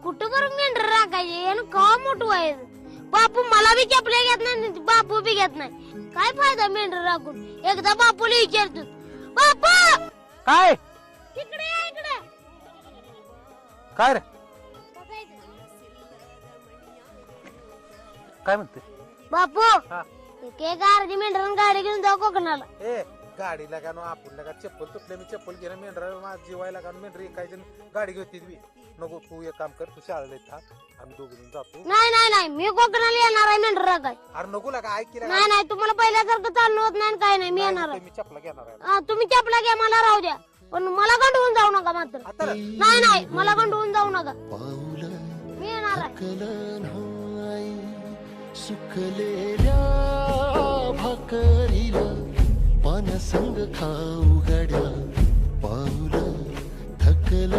कुठं बरं मेंढर राखायचे यानं कवा मोठं व्हायचं. बापू मला बी चपल्या घेत नाही आणि बापू बी घेत नाही. काय फायदा मेंढर राखून. एकदा बापूला विचारतो. बापू काय इकडे या इकडे. काय रे काय म्हणते बापू हा. एक अर्धी मेंढर गाडी घेऊन जाऊ कोकणाला. ए गाडीला का नो आपण का चप्पल तुटले मी चप्पल घेणं मेंढरा जीवायला का मेंढरी काय गाडी घेते मी नको. तू एक काम कर तू शाळेला थांब आम्ही दोघं जातो. नाही नाही नाही मी कोकणाला येणार आहे मेंढर राखाय. अरे नको लागा ऐक की नाही नाही तुम्हाला पहिल्यासारखं चालणं होत नाही काय नाही. मी येणार आहे. मी चपला घेणार आहे हा, तुम्ही चपला घ्या मला राहू द्या पण मला गंडवून जाऊ नका मात्र. आता नाही नाही मला गंडवून जाऊ नका. मी येणार आहे. सुकलेल्या भाकरीला पानसंग खाऊ गड्या पाऊल थकल